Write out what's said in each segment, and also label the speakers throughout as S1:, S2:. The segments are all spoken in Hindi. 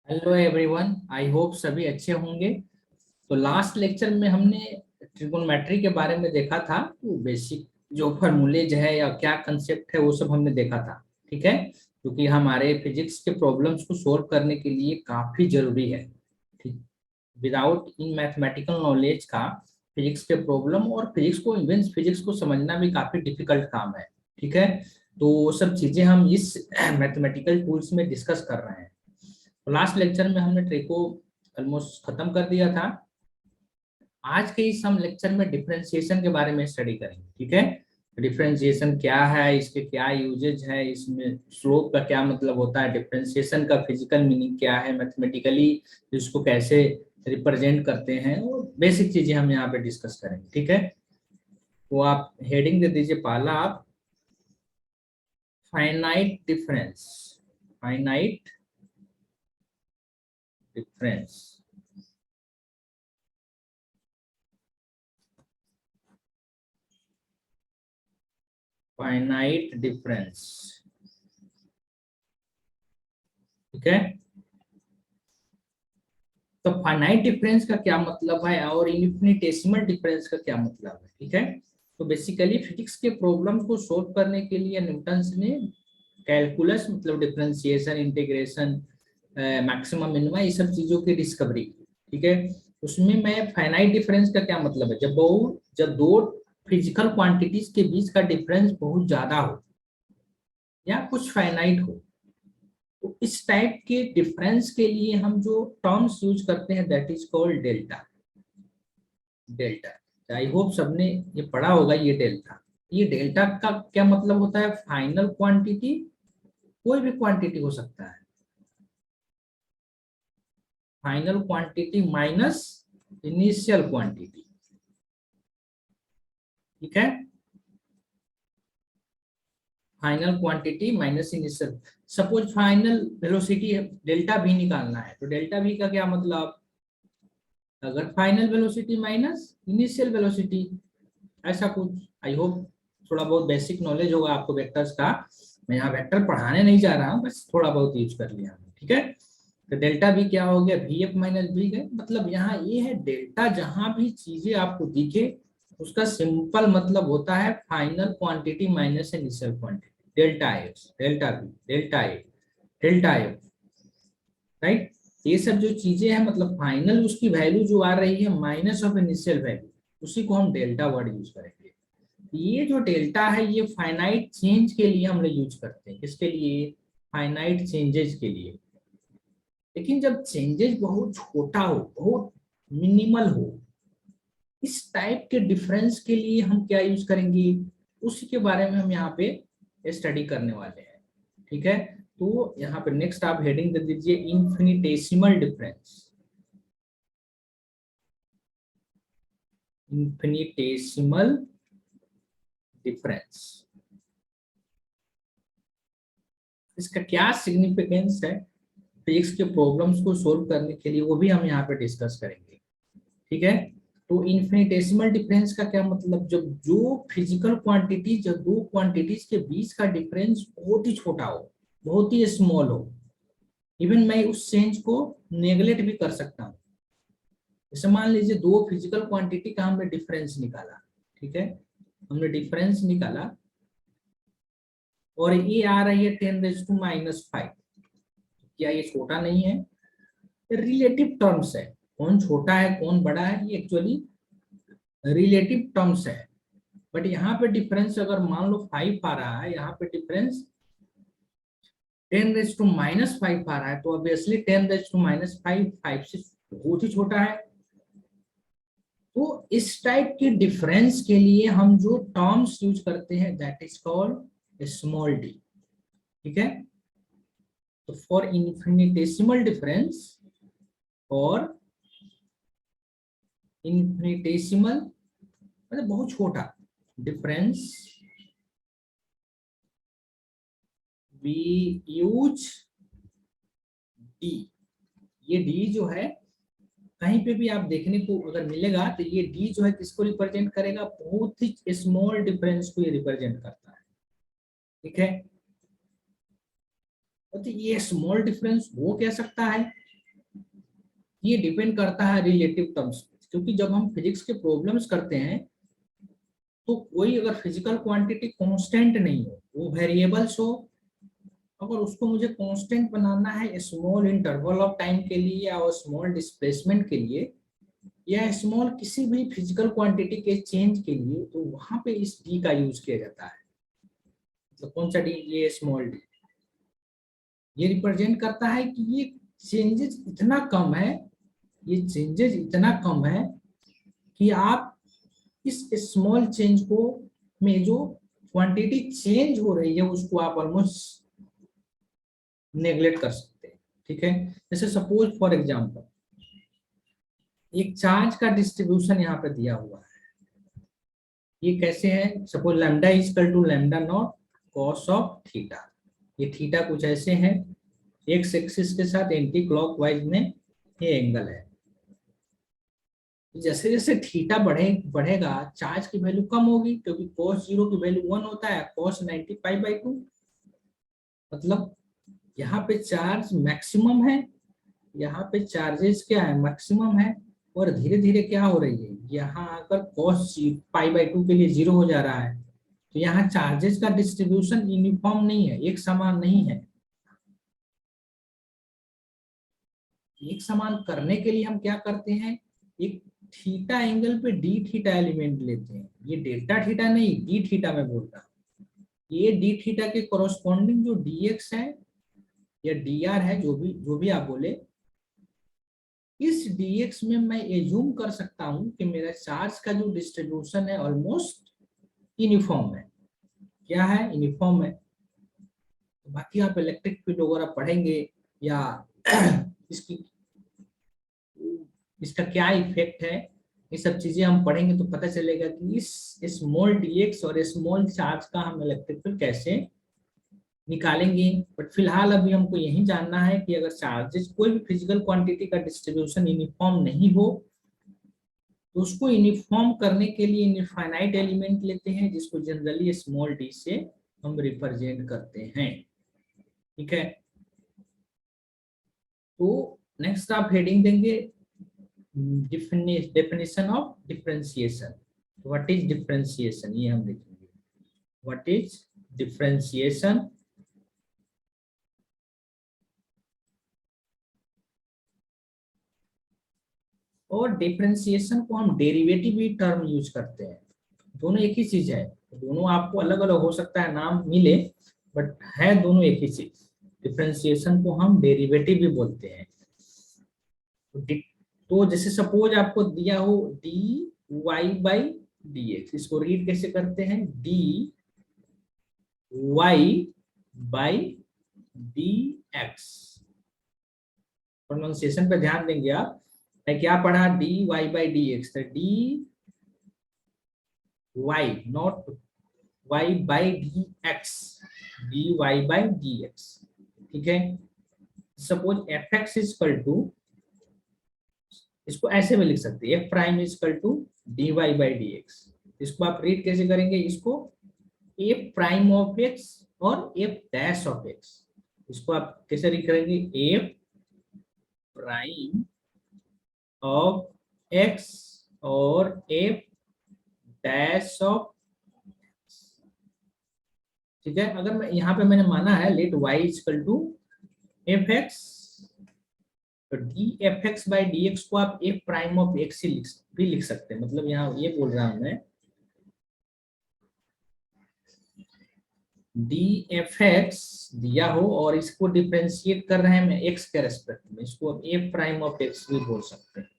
S1: हेलो एवरीवन, आई होप सभी अच्छे होंगे। तो लास्ट लेक्चर में हमने ट्रिगोनोमेट्री के बारे में देखा था। तो बेसिक जो फॉर्मूलेज है या क्या कंसेप्ट है वो सब हमने देखा था। ठीक है, क्योंकि हमारे फिजिक्स के प्रॉब्लम्स को सॉल्व करने के लिए काफी जरूरी है। ठीक, विदाउट इन मैथमेटिकल नॉलेज का फिजिक्स के प्रॉब्लम और फिजिक्स को इवन फिजिक्स को समझना भी काफी डिफिकल्ट काम है। ठीक है, तो वो सब चीजें हम इस मैथमेटिकल टूल्स में डिस्कस कर रहे हैं। लास्ट लेक्चर में हमने ट्री को ऑलमोस्ट खत्म कर दिया था। आज के इस हम लेक्चर में डिफरेंशिएशन के बारे में स्टडी करेंगे। ठीक है, डिफरेंशिएशन क्या है, इसके क्या यूजेज है, इसमें स्लोप का क्या मतलब होता है, डिफरेंशिएशन का फिजिकल मीनिंग क्या है, मैथमेटिकली इसको कैसे रिप्रेजेंट करते हैं, और बेसिक चीजें हम यहाँ पे डिस्कस करेंगे। ठीक है, तो आप हेडिंग दे दीजिए पहला आप, finite difference. Finite difference. Finite difference. ठीक है, तो फाइनाइट डिफरेंस का क्या मतलब है और इन्फिनिटेसिमल डिफरेंस का क्या मतलब है। ठीक है, तो बेसिकली फिजिक्स के प्रॉब्लम को सॉल्व करने के लिए न्यूटन्स ने कैलकुलस मतलब डिफरेंशिएशन, इंटीग्रेशन, मैक्सिमम मिनिमा, ये सब चीजों की डिस्कवरी की। ठीक है, उसमें मैं फाइनाइट डिफरेंस का क्या मतलब है, जब दो फिजिकल क्वांटिटीज के बीच का डिफरेंस बहुत ज्यादा हो या कुछ फाइनाइट हो, तो इस टाइप के डिफरेंस के लिए हम जो टर्म्स यूज करते हैं that is called delta. Delta, I hope सबने ये पढ़ा होगा। ये डेल्टा का क्या मतलब होता है, फाइनल क्वांटिटी, कोई भी क्वांटिटी हो सकता है, final quantity minus initial quantity. ठीक है, final quantity minus initial. Suppose final velocity delta भी निकालना है, तो डेल्टा भी का क्या मतलब, अगर final velocity minus initial velocity, ऐसा कुछ। आई होप थोड़ा बहुत बेसिक नॉलेज होगा आपको वेक्टर्स का। मैं यहाँ वेक्टर पढ़ाने नहीं जा रहा हूँ, बस थोड़ा बहुत यूज कर लिया हूँ। ठीक है, तो डेल्टा भी क्या हो गया, वी एफ माइनस वी गए। मतलब यहाँ ये है डेल्टा, जहां भी चीजें आपको दिखे उसका सिंपल मतलब होता है final quantity minus initial quantity. Delta X, delta B, delta A, delta F, right. ये सब जो चीजें हैं मतलब फाइनल उसकी वैल्यू जो आ रही है माइनस ऑफ इनिशियल वैल्यू, उसी को हम डेल्टा वर्ड यूज करेंगे। ये जो डेल्टा है ये फाइनाइट चेंज के लिए हम लोग यूज करते हैं। किसके लिए, फाइनाइट चेंजेस के लिए। लेकिन जब चेंजेस बहुत छोटा हो, बहुत मिनिमल हो, इस टाइप के डिफरेंस के लिए हम क्या यूज करेंगे, उसी के बारे में हम यहाँ पे स्टडी करने वाले हैं। ठीक है, तो यहाँ पे नेक्स्ट आप हेडिंग दे दीजिए इन्फिनिटेसिमल डिफरेंस। इन्फिनिटेसिमल डिफरेंस, इसका क्या सिग्निफिकेंस है फिजिक्स के प्रॉब्लम्स को सोल्व करने के लिए, वो भी हम यहाँ पे डिस्कस करेंगे। ठीक है, तो इन्फिनिटेसिमल डिफरेंस का क्या मतलब, जब जो फिजिकल क्वांटिटी, जब दो क्वांटिटीज के बीच का डिफरेंस बहुत ही छोटा हो, बहुत ही स्मॉल हो, इवन मैं उस चेंज को नेगलेक्ट भी कर सकता हूँ। जैसे मान लीजिए दो फिजिकल क्वांटिटी का हमने डिफरेंस निकाला। ठीक है, हमने डिफरेंस निकाला और ये आ रही है 10⁻⁵। क्या ये छोटा नहीं है, रिलेटिव टर्म्स है। कौन छोटा है कौन बड़ा है, ये एक्चुअली रिलेटिव टर्म्स है। बट यहाँ पे डिफरेंस अगर मान लो 5 आ रहा है, यहाँ पे डिफरेंस 10⁻⁵ आ रहा है, तो ऑब्वियसली 10⁻⁵ 5 से बहुत ही छोटा है। तो इस टाइप के डिफरेंस के लिए हम जो टर्म्स यूज करते हैं that is called small D. ठीक है, तो फॉर इन्फिनिटेसिमल डिफरेंस, और इन्फिनिटेसिमल मतलब बहुत छोटा डिफरेंस, वी यूज डी। ये डी जो है कहीं पे भी आप देखने को अगर मिलेगा तो ये डी जो है किसको रिप्रेजेंट करेगा, बहुत ही स्मॉल डिफरेंस को ये रिप्रेजेंट करता है। ठीक है, तो ये स्मॉल डिफरेंस हो क्या सकता है, ये डिपेंड करता है रिलेटिव टर्म्स, क्योंकि जब हम फिजिक्स के प्रॉब्लम्स करते हैं तो कोई अगर फिजिकल क्वांटिटी कांस्टेंट नहीं हो, वो वेरिएबल्स हो, अगर उसको मुझे कांस्टेंट बनाना है स्मॉल इंटरवल ऑफ टाइम के लिए या स्मॉल डिस्प्लेसमेंट के लिए या स्मॉल किसी भी फिजिकल क्वांटिटी के चेंज के लिए, तो वहां पे इस डी का यूज किया जाता है। तो कौन सा डी? ये स्मॉल डी। ये रिप्रेजेंट करता है कि ये चेंजेस इतना कम है, ये चेंजेस इतना कम है कि आप इस स्मॉल चेंज को में जो क्वांटिटी चेंज हो रही है उसको आप ऑलमोस्ट नेग्लेक्ट कर सकते हैं। ठीक है, जैसे सपोज फॉर एग्जांपल एक चार्ज का डिस्ट्रीब्यूशन यहाँ पे दिया हुआ है। ये कैसे है? Suppose lambda is equal to lambda not cos of theta. ये थीटा कुछ ऐसे है, एक्स एक्सिस के साथ एंटी क्लॉकवाइज में ये एंगल है। जैसे जैसे थीटा बढ़ेगा चार्ज की वैल्यू कम होगी, क्योंकि cos 0 की वैल्यू 1 होता है, cos 95/2। मतलब यहाँ पे चार्ज मैक्सिमम है, यहाँ पे चार्जेस क्या है? मैक्सिमम है। और धीरे धीरे क्या हो रही है, यहाँ आकर cos π/2 के लिए 0 हो जा रहा है। तो यहाँ चार्जेस का डिस्ट्रीब्यूशन यूनिफॉर्म नहीं है, एक समान नहीं है। एक समान करने के लिए हम क्या करते हैं, एक थीटा एंगल पे डी थीटा एलिमेंट लेते हैं। ये डेल्टा थीटा नहीं, डी थीटा में बोल रहा हूँ। ये डी थीटा के कोरोस्पोंडिंग जो dx है या dr है, जो भी आप बोले, इस dx में मैं एज्यूम कर सकता हूं कि मेरा चार्ज का जो डिस्ट्रीब्यूशन है ऑलमोस्ट यूनिफॉर्म है। क्या है? यूनिफॉर्म है। बाकी आप इलेक्ट्रिक फील्ड वगैरह पढ़ेंगे या इसकी इसका क्या इफेक्ट है, ये सब चीजें हम पढ़ेंगे तो पता चलेगा कि इस स्मॉल dx और स्मॉल चार्ज का हम इलेक्ट्रिक फील्ड कैसे निकालेंगे। बट फिलहाल अभी हमको यही जानना है कि अगर चार्जेस कोई भी फिजिकल क्वांटिटी का डिस्ट्रीब्यूशन यूनिफॉर्म नहीं हो तो उसको यूनिफॉर्म करने के लिए इनफाइनाइट एलिमेंट लेते हैं, जिसको जनरली स्मॉल डी से हम रिप्रेजेंट करते हैं। ठीक है, तो नेक्स्ट आप हेडिंग देंगे definition of differentiation। what is differentiation, ये हम देखेंगे। what is differentiation? और डिफरेंशिएशन को हम डेरिवेटिव भी टर्म यूज करते हैं। दोनों एक ही चीज है, दोनों आपको अलग अलग हो सकता है नाम मिले, बट है दोनों एक ही चीज। डिफरेंशिएशन को हम डेरिवेटिव भी बोलते हैं। तो जैसे सपोज आपको दिया हो D Y by D X, इसको रीड कैसे करते हैं? D Y by D X. Pronunciation पे ध्यान देंगे आप। मैं क्या पढ़ा? D Y by D X, तो D Y not Y by D X, D Y by D X. ठीक है, suppose F X is equal to, इसको ऐसे में लिख सकते हैं, F prime is equal to D Y by D X. इसको आप रीड कैसे करेंगे? इसको एफ प्राइम ऑफ एक्स और एफ डैश ऑफ एक्स, इसको आप कैसे रीड करेंगे? एफ प्राइम ऑफ एक्स और एफ डैश ऑफ। ठीक है, अगर मैं यहाँ पे मैंने माना है let Y is equal to F X, तो D F X by D X को आप एफ प्राइम ऑफ एक्स ही भी लिख सकते हैं। मतलब यहाँ ये बोल रहा हूं मैं, डी एफ एक्स दिया हो और इसको डिफरेंशिएट कर रहे हैं मैं एक्स के रेस्पेक्ट में, इसको आप एफ प्राइम ऑफ एक्स भी बोल सकते हैं।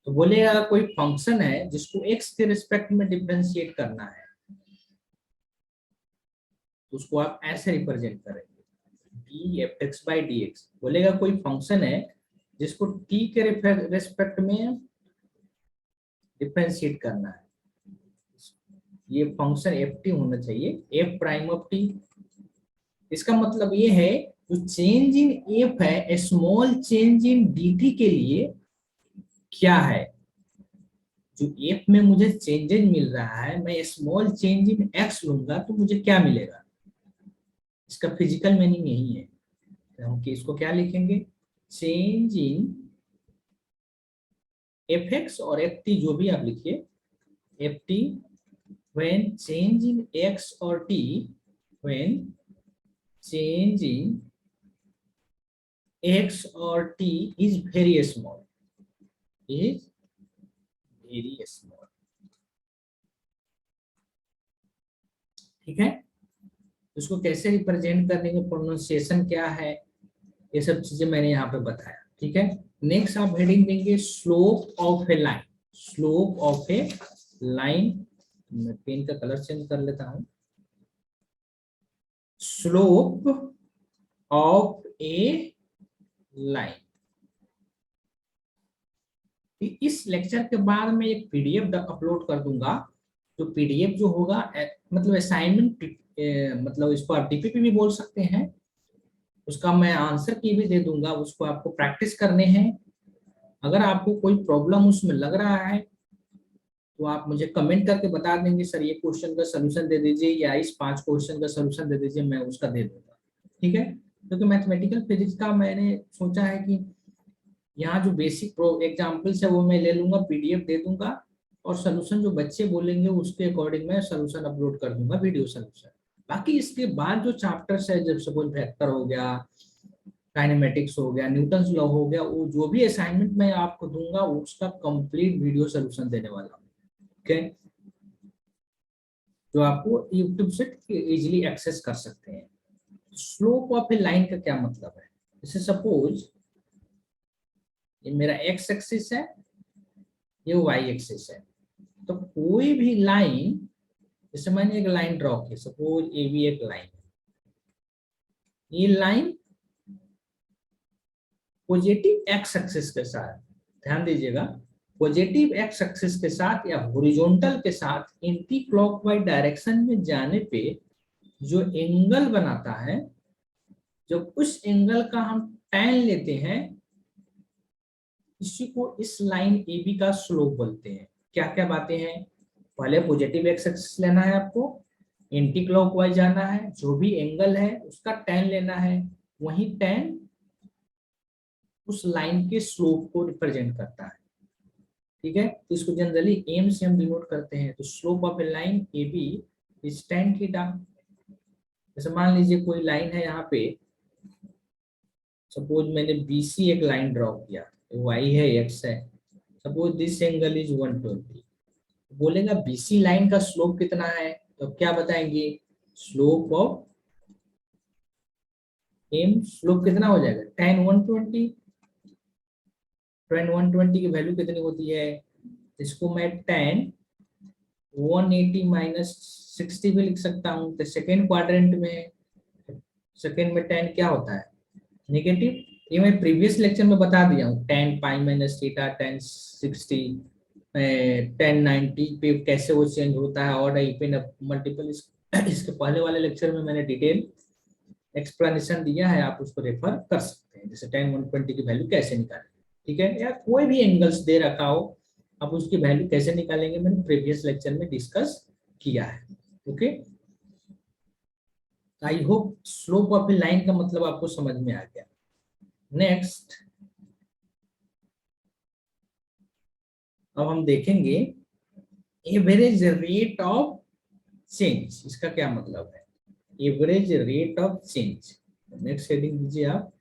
S1: तो बोलेगा कोई फंक्शन है जिसको एक्स के रिस्पेक्ट में डिफरेंशिएट करना है, तो उसको आप ऐसे रिप्रेजेंट करेंगे, D F X by D x. बोलेगा कोई फंक्शन है जिसको टी के रिस्पेक्ट में डिफरेंशिएट करना है, ये फंक्शन एफ टी होना चाहिए, एफ प्राइम ऑफ टी। इसका मतलब ये है जो चेंज इन एफ है, small change in D T के लिए क्या है, जो एफ में मुझे चेंजेस मिल रहा है, मैं स्मॉल चेंज इन एक्स लूंगा तो मुझे क्या मिलेगा? इसका फिजिकल मीनिंग यही है। तो हम इसको क्या लिखेंगे? चेंज इन एफ एक्स और एफ टी, जो भी आप लिखिए, F T when change in x or t, when change in x or t is very small, is very small. ठीक है, उसको कैसे रिप्रेजेंट करने के, प्रोनाउंसिएशन क्या है, ये सब चीजें मैंने यहाँ पे बताया। ठीक है, नेक्स्ट आप हेडिंग देंगे slope of a line. Slope of a line, मैं पेन का कलर चेंज कर लेता हूँ। Slope of a line. इस लेक्चर के बाद मैं एक पीडीएफ अपलोड कर दूंगा, तो पीडीएफ जो होगा मतलब असाइनमेंट, मतलब इसको आप डीपीपी भी बोल सकते हैं, उसका मैं आंसर की भी दे दूंगा, उसको आपको प्रैक्टिस करने हैं। अगर आपको कोई प्रॉब्लम उसमें लग रहा है तो आप मुझे कमेंट करके बता देंगे, सर ये क्वेश्चन का सोल्यूशन दे दीजिए, या इस 5 क्वेश्चन का सोल्यूशन दे दीजिए, मैं उसका दे दूंगा। ठीक है, क्योंकि मैथमेटिकल फिजिक्स का मैंने सोचा है कि यहाँ जो बेसिक एग्जाम्पल्स है वो मैं ले लूंगा, पीडीएफ दे दूंगा, और सोल्यूशन जो बच्चे बोलेंगे उसके अकॉर्डिंग मैं सोल्यूशन अपलोड कर दूंगा, वीडियो सोल्यूशन। बाकी इसके बाद जो चैप्टर्स है, जब सपोज वेक्टर हो गया, काइनेमेटिक्स हो गया, न्यूटन्स लॉ हो गया, वो जो भी असाइनमेंट मैं आपको दूंगा उसका कंप्लीट वीडियो सोल्यूशन देने वाला हूँ। ओके, जो आपको यूट्यूब से इजीली एक्सेस कर सकते हैं। स्लोप ऑफ ए लाइन का क्या मतलब है, जैसे सपोज ये मेरा एक्स एक्सिस है, ये वाई एक्सिस है, तो कोई भी लाइन, जैसे मैंने एक लाइन ड्रॉ की, सपोज ए भी एक लाइन है, ये लाइन पॉजिटिव एक्स एक्सिस के साथ, ध्यान दीजिएगा, पॉजिटिव एक्स एक्सिस के साथ या हॉरिजॉन्टल के साथ एंटी क्लॉकवाइज डायरेक्शन में जाने पे जो एंगल बनाता है, जब उस एंगल का हम tan लेते हैं, इसी को इस लाइन ए बी का स्लोप बोलते हैं। क्या क्या बातें हैं, पहले पॉजिटिव एक्स एक्सिस लेना है आपको, एंटी क्लॉकवाइज जाना है, जो भी एंगल है उसका tan लेना है, वही tan उस लाइन के स्लोप को रिप्रेजेंट करता है। ठीक है, तो इसको जनरली एम से हम डिनोट करते हैं। तो slope of a line A B is tan theta. जैसे मान लीजिए कोई लाइन है यहाँ पे, सपोज मैंने BC एक लाइन ड्रॉ किया, y है x है, सपोज दिस एंगल इज 120, बोलेगा BC लाइन का स्लोप कितना है, तो क्या बताएंगे, स्लोप ऑफ एम, स्लोप कितना हो जाएगा, tan 120। tan 120 की वैल्यू कितनी होती है, इसको मैं tan 180 माइनस 60 भी लिख सकता हूँ। तो सेकेंड क्वाड्रेंट में, सेकेंड में tan क्या होता है, नेगेटिव। ये मैं प्रीवियस लेक्चर में बता दिया हूँ, tan pi minus theta, tan 60, tan 90 पे कैसे वो चेंज होता है, और इवन मल्टीपल, इसके पहले वाले लेक्चर में मैंने डिटेल एक्सप्लेनेशन दिया है, आप उसको रेफर कर सकते हैं, जैसे tan 120 की वैल्यू कैसे निकालें। ठीक है, या कोई भी एंगल्स दे रखा हो, आप उसकी वैल्यू कैसे निकालेंगे, मैंने प्रीवियस लेक्चर में डिस्कस किया है। Okay, I hope slope of a line का मतलब आपको समझ में आ गया। नेक्स्ट अब हम देखेंगे एवरेज रेट ऑफ चेंज, इसका क्या मतलब है, average rate of change. Next heading दीजिए आप,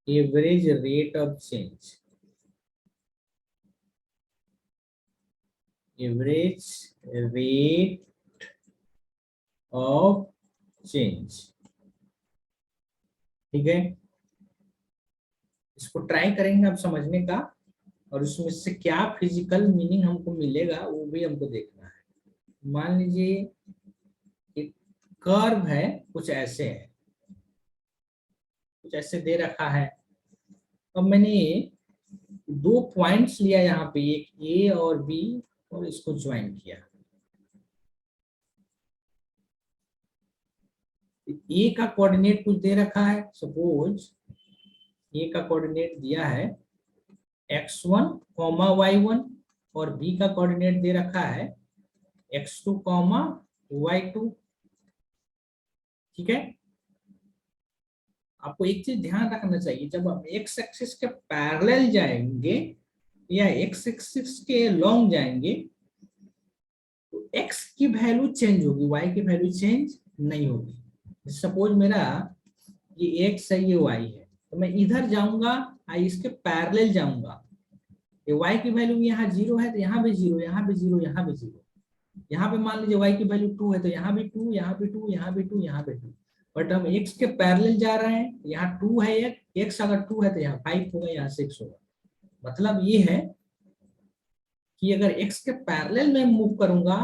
S1: average rate of change. Average rate of change. ठीक है, इसको ट्राई करेंगे आप समझने का, और उसमें से क्या फिजिकल मीनिंग हमको मिलेगा वो भी हमको देखना है। मान लीजिए एक कर्व है, कुछ ऐसे है, कुछ ऐसे दे रखा है। अब मैंने 2 पॉइंट्स लिया यहाँ पे, एक ए और बी, और इसको ज्वाइन किया। ए का कोऑर्डिनेट कुछ दे रखा है, सपोज ए का कोऑर्डिनेट दिया है x1, y1, और बी का कोऑर्डिनेट दे रखा है x2, y2। ठीक है, आपको एक चीज ध्यान रखना चाहिए, जब आप एक्स एक्सिस के पैरेलल जाएंगे या एक्स एक्सिस के लॉन्ग जाएंगे तो एक्स की वैल्यू चेंज होगी, वाई की वैल्यू चेंज नहीं होगी। सपोज मेरा ये एक्स है, ये वाई है, तो मैं इधर जाऊंगा, इसके पैरेलल जाऊंगा, ये y की वैल्यू यहाँ 0 है तो यहाँ भी 0, यहाँ भी 0, यहाँ भी 0, यहाँ पे मान लीजिए y की वैल्यू 2 है तो यहाँ भी 2, यहाँ भी 2, यहाँ भी 2, यहाँ भी 2। बट हम x के पैरेलल जा रहे हैं, यहाँ 2 है, x अगर 2 है तो यहाँ 5 होगा, यहाँ 6 होगा। मतलब ये है कि अगर x के पैरेलल में मूव करूंगा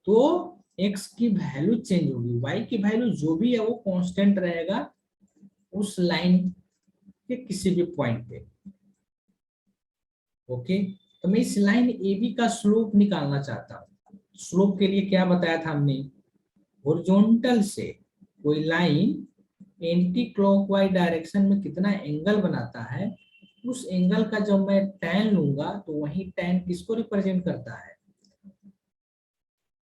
S1: तो x की वैल्यू चेंज होगी, y की वैल्यू जो भी है वो कांस्टेंट रहेगा उस लाइन के किसी भी पॉइंट पे। ओके, तो मैं इस लाइन AB का स्लोप निकालना चाहता हूँ। स्लोप के लिए क्या बताया था हमने, हॉरिजॉन्टल से कोई लाइन एंटी क्लॉकवाइज डायरेक्शन में कितना एंगल बनाता है, उस एंगल का जब मैं tan लूंगा तो वही tan किसको रिप्रेजेंट करता है,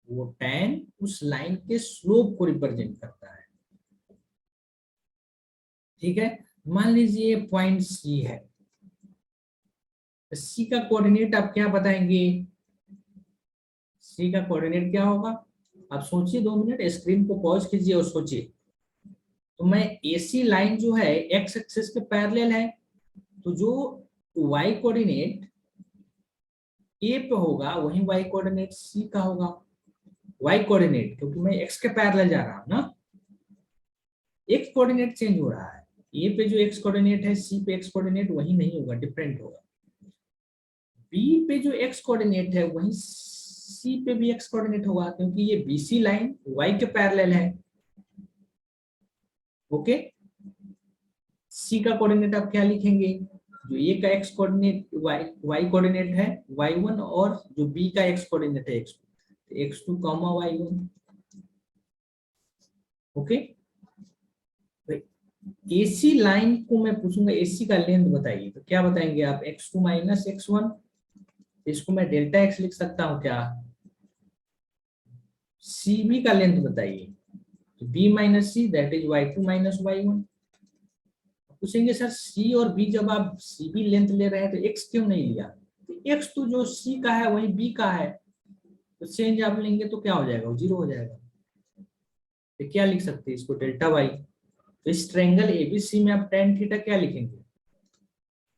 S1: वो tan उस लाइन के स्लोप को रिप्रेजेंट करता है। ठीक है, मान लीजिए पॉइंट C है, C का कोऑर्डिनेट आप क्या बताएंगे, C का कोऑर्डिनेट क्या होगा, आप सोचिए 2 मिनट, स्क्रीन को पॉज कीजिए और सोचिए। तो मैं AC लाइन जो है x एक्सिस के पैरेलल है, तो जो y कोऑर्डिनेट A पे होगा वही y कोऑर्डिनेट C का होगा। y कोऑर्डिनेट, क्योंकि मैं x के पैरेलल जा रहा हूं ना, x कोऑर्डिनेट चेंज हो रहा है, A पे जो x कोऑर्डिनेट है C पे x कोऑर्डिनेट वही नहीं होगा, डिफरेंट होगा। B पे जो x कोऑर्डिनेट है वही C पे भी x कोऑर्डिनेट होगा, क्योंकि ये BC लाइन y के पैरेलल है। ओके, C का कोऑर्डिनेट आप क्या लिखेंगे, जो A का x कोऑर्डिनेट y कोऑर्डिनेट है y1 और जो B का x कोऑर्डिनेट है x2 comma y1। Okay, AC line को मैं पूछूंगा AC का लेंथ बताइए, तो क्या बताएंगे आप, x2 माइनस x1, इसको मैं डेल्टा x लिख सकता हूं क्या। CB का लेंथ बताइए, तो B minus see that is y2 minus y1। पूछेंगे सर C और B जब आप CB लेंथ ले रहे हैं तो x क्यों नहीं लिया, तो x तो जो C का है वही B का है, तो चेंज आप लेंगे तो क्या हो जाएगा, वो 0 हो जाएगा। तो क्या लिख सकते हैं इसको, डेल्टा y। तो इस ट्रायंगल ABC में आप tan थीटा क्या लिखेंगे,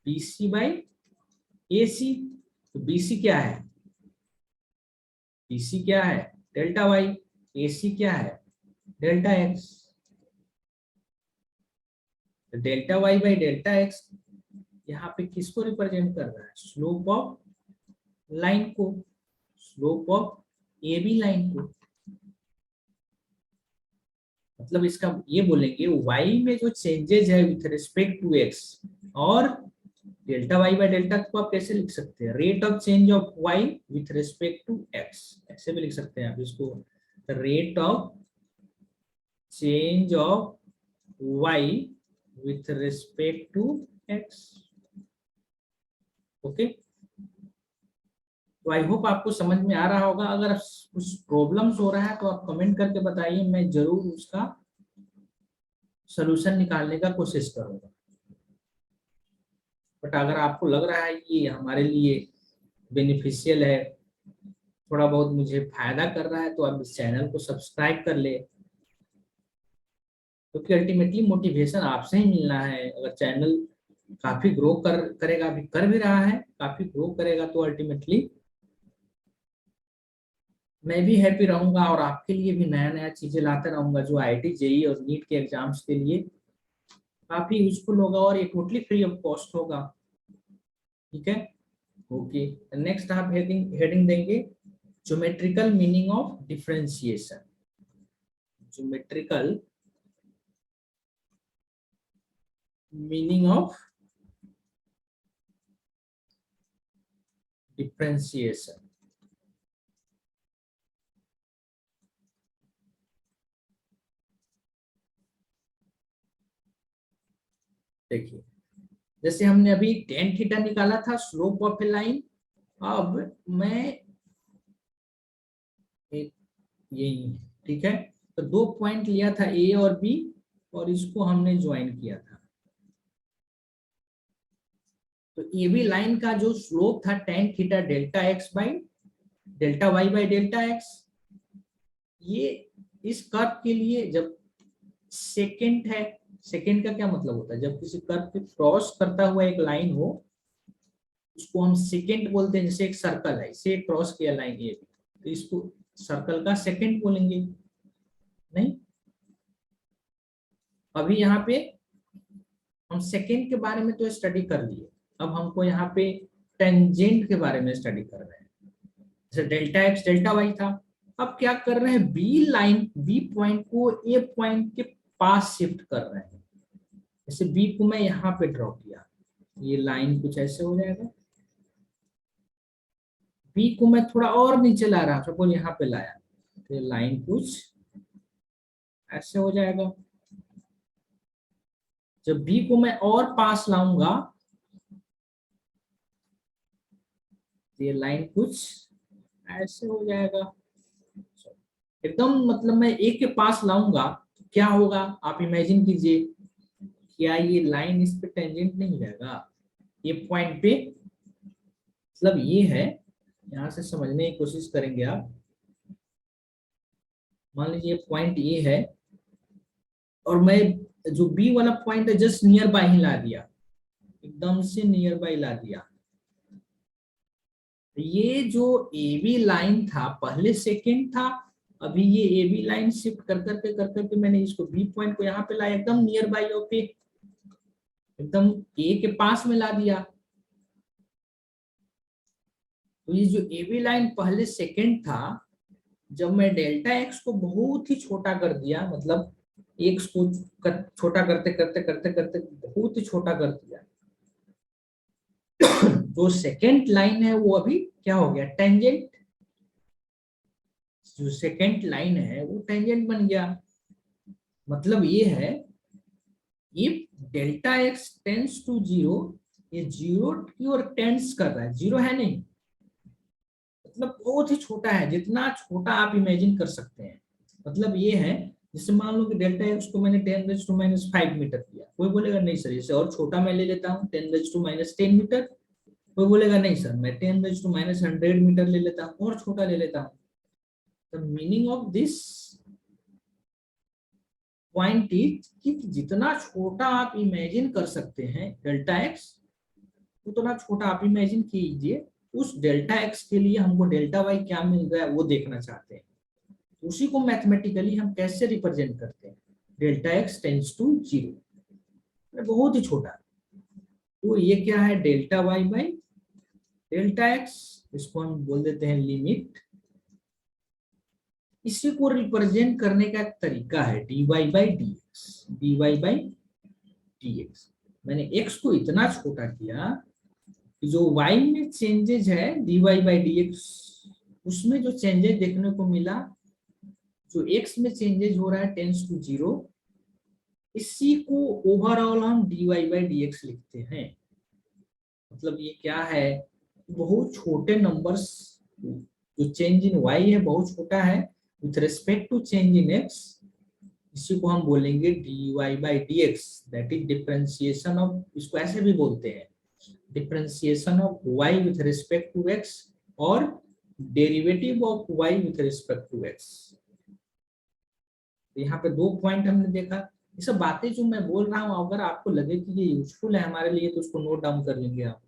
S1: BC बाई AC। तो BC क्या है, BC क्या है डेल्टा y, AC क्या है डेल्टा x। तो delta y by delta x यहाँ पे किसको रिप्रेजेंट कर रहा है, स्लोप ऑफ लाइन को, स्लोप ऑफ AB लाइन को। मतलब इसका ये बोलेंगे y में जो चेंजेज है विथ रिस्पेक्ट टू x, और डेल्टा y बाय डेल्टा को आप कैसे लिख सकते हैं, rate of change of y with respect to x, ऐसे भी लिख सकते हैं आप इसको, rate of change of y with respect to x। Okay, तो आई होप आपको समझ में आ रहा होगा। अगर कुछ प्रॉब्लम्स हो रहा है तो आप कमेंट करके बताइए, मैं जरूर उसका सलूशन निकालने का कोशिश करूंगा। बट अगर आपको लग रहा है कि हमारे लिए बेनिफिशियल है, थोड़ा बहुत मुझे फायदा कर रहा है, तो आप इस चैनल को सब्सक्राइब कर ले, क्योंकि अल्टीमेटली मोटिवेशन आपसे ही मिलना है। अगर चैनल काफी ग्रो करेगा, अभी कर भी रहा है, काफी ग्रो करेगा, तो अल्टीमेटली मैं भी हैप्पी रहूंगा और आपके लिए भी नया नया चीजें लाते रहूंगा, जो IIT JEE और नीट के एग्जाम्स के लिए काफी यूजफुल होगा और ये टोटली फ्री ऑफ कॉस्ट होगा। ठीक है, ओके, नेक्स्ट आप हेडिंग देंगे geometrical meaning of differentiation. Geometrical meaning of differentiation. देखिए, जैसे हमने अभी tan थीटा निकाला था, स्लोप ऑफ ए लाइन। अब मैं यही, ठीक है, तो 2 पॉइंट लिया था A और B, और इसको हमने ज्वाइन किया था। तो ए बी लाइन का जो स्लोप था tan theta delta x by delta y by delta x, ये इस कर्व के लिए जब सेकेंड है, सेकेंड का क्या मतलब होता है, जब किसी कर्व पे क्रॉस करता हुआ एक लाइन हो उसको हम सेकेंड बोलते हैं। जैसे एक सर्कल है, इसे क्रॉस किया लाइन ये, तो इसको सर्कल का सेकेंड बोलेंगे। नहीं, अभी यहाँ पे हम सेकेंड के बारे में तो स्टडी कर लिए, अब हमको यहाँ पे टेंजेंट के बारे में स्टडी कर रहे हैं। जैसे डेल्टा एक्स डेल्टा वाई था, अब क्या कर रहे हैं, बी लाइन, बी पॉइंट को ए पॉइंट के पास शिफ्ट कर रहे हैं। जैसे बी को मैं यहाँ पे ड्रॉ किया, ये लाइन कुछ ऐसे हो जाएगा। बी को मैं थोड़ा और नीचे ला रहा हूँ, सपोज यहाँ पे लाया, तो ये लाइन कुछ ऐसे हो जाएगा। जब बी को मैं और पास लाऊंगा तो ये लाइन कुछ ऐसे हो जाएगा एकदम। मतलब मैं ए के पास लाऊंगा तो क्या होगा, आप इमेजिन कीजिए, क्या ये लाइन इस पे टेंजेंट नहीं जाएगा ये पॉइंट पे। मतलब ये है, यहां से समझने की कोशिश करेंगे आप। मान लीजिए पॉइंट ए है और मैं जो बी वाला पॉइंट है जस्ट नियर बाय ही ला दिया, एकदम से नियर बाय ला दिया। ये जो ए बी लाइन था पहले सेकेंड था, अभी ये ए बी लाइन शिफ्ट कर करके मैंने इसको बी पॉइंट को यहाँ पे लाया, एकदम नियर बाय पे, एकदम ए के पास में ला दिया। तो ये जो ए बी लाइन पहले सेकेंड था, जब मैं डेल्टा एक्स को बहुत ही छोटा कर दिया, मतलब एक्स को छोटा करते करते करते करते बहुत ही छोटा कर दिया, जो सेकेंड लाइन है वो अभी क्या हो गया, टेंजेंट। जो सेकेंड लाइन है वो टेंजेंट बन गया। मतलब ये है, ये delta x tends to zero, ये जीरो की ओर टेंस कर रहा है, जीरो है नहीं, मतलब बहुत ही छोटा है, जितना छोटा आप इमेजिन कर सकते हैं। मतलब ये है, जैसे मान लो कि डेल्टा एक्स को मैंने 10⁻⁵ मीटर किया, कोई बोलेगा नहीं सर इसे और छोटा मैं ले लेता हूँ 10⁻⁻10 मीटर। कोई बोलेगा नहीं सर मैं 10⁻100 मीटर ले लेता हूँ और छोटा ले लेता हूँ। The meaning of this point is कि जितना छोटा आप इमेजिन कर सकते हैं डेल्टा एक्स, उतना छोटा आप इमेजिन कीजिए। उस डेल्टा एक्स के लिए हमको डेल्टा वाई क्या मिल रहा है वो देखना चाहते हैं। उसी को मैथमेटिकली हम कैसे रिप्रेजेंट करते हैं, delta x tends to zero, बहुत ही छोटा। तो ये क्या है, delta y by delta x, इसको हम बोल देते हैं लिमिट। इसी को रिप्रेजेंट करने का एक तरीका है dy by D x, dy by D x. मैंने x को इतना छोटा किया कि जो y में चेंजेज है dy बाई डी एक्स, उसमें जो चेंजेज देखने को मिला, जो x में चेंजेज हो रहा है टेंस टू जीरो, इसी को ओवरऑल हम dy बाई डी एक्स लिखते हैं। मतलब ये क्या है, बहुत छोटे नंबर्स, जो चेंज इन y है बहुत छोटा है with respect to change in x, इसी को हम बोलेंगे dy by D X, that is differentiation of, इसको ऐसे भी बोलते हैं differentiation of y with respect to x और derivative of y with respect to x। यहाँ पे दो पॉइंट हमने देखा। ये सब बातें जो मैं बोल रहा हूँ अगर आपको लगे कि ये यूजफुल है हमारे लिए तो उसको नोट डाउन कर लेंगे आप,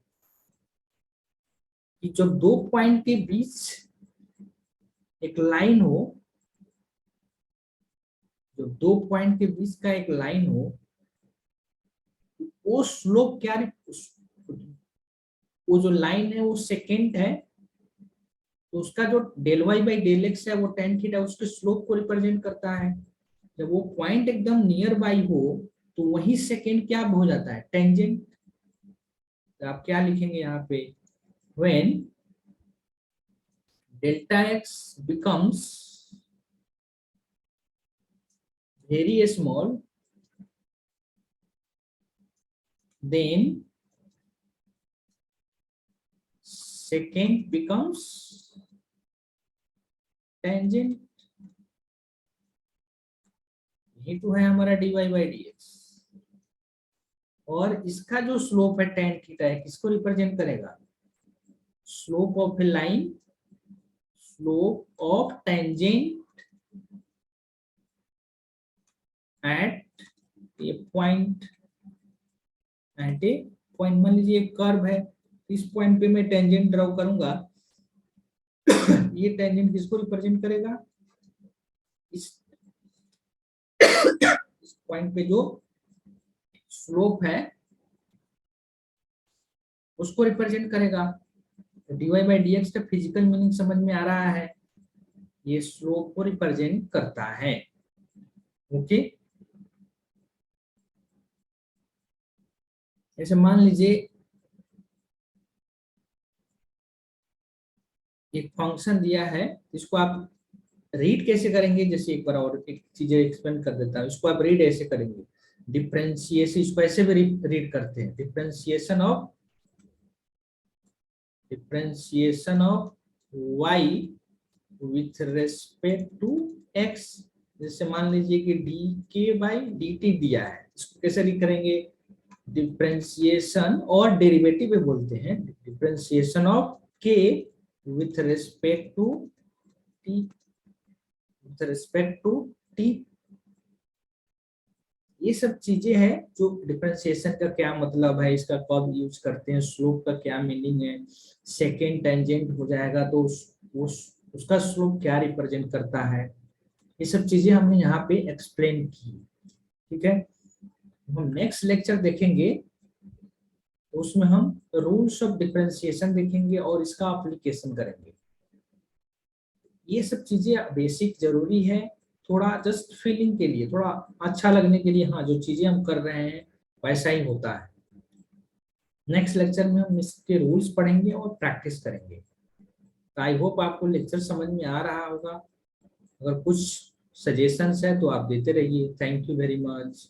S1: कि जब दो पॉइंट के बीच एक लाइन हो, जब दो पॉइंट के बीच का एक लाइन हो, वो स्लोप क्या, वो जो लाइन है वो सेकेंड है, तो उसका जो del y by del x है वो tan थीटा उसके स्लोप को रिप्रेजेंट करता है। जब वो पॉइंट एकदम नियर बाई हो तो वही सेकेंड क्या हो जाता है, टेंजेंट। तो आप क्या लिखेंगे यहाँ पे, when delta x becomes very small, then secant becomes tangent। यही तो है हमारा dy बाई dx। और इसका जो स्लोप है tan थीटा है, किसको रिप्रेजेंट करेगा? Slope of a line, slope of tangent at a point, at a point. मान लीजिए एक कर्व है, इस पॉइंट पे मैं टेंजेंट ड्रॉ करूंगा। ये टेंजेंट किसको रिप्रेजेंट करेगा? इस पॉइंट पे जो स्लोप है उसको रिप्रेजेंट करेगा। तो dy बाई dx का फिजिकल मीनिंग समझ में आ रहा है, ये स्लोप को रिप्रेजेंट करता है। ओके, ऐसे मान लीजिए एक फंक्शन दिया है, इसको आप रीड कैसे करेंगे? जैसे एक बार और एक चीज एक्सप्लेन कर देता हूँ, इसको आप रीड ऐसे करेंगे, डिफरेंशिएशन, इसको ऐसे भी रीड करते हैं, differentiation of y with respect to x। जैसे मान लीजिए कि dk बाई dt दिया है, इसको कैसे रीड करेंगे? डिफरेंशिएशन और डेरिवेटिव भी बोलते हैं, differentiation of k with respect to t, with respect to t। ये सब चीजें हैं जो डिफरेंशिएशन का क्या मतलब है, इसका कब यूज करते हैं, स्लोप का क्या मीनिंग है, सेकेंड टेंजेंट हो जाएगा तो उसका स्लोप क्या रिप्रेजेंट करता है, ये सब चीजें हमने यहाँ पे एक्सप्लेन की। ठीक है, हम नेक्स्ट लेक्चर देखेंगे तो उसमें हम रूल्स ऑफ डिफरेंशिएशन देखेंगे और इसका एप्लीकेशन करेंगे। ये सब चीजें बेसिक जरूरी है, थोड़ा जस्ट फीलिंग के लिए, थोड़ा अच्छा लगने के लिए, हाँ जो चीजें हम कर रहे हैं वैसा ही होता है। नेक्स्ट लेक्चर में हम इसके रूल्स पढ़ेंगे और प्रैक्टिस करेंगे। तो आई होप आपको लेक्चर समझ में आ रहा होगा। अगर कुछ सजेशंस है तो आप देते रहिए। Thank you very much.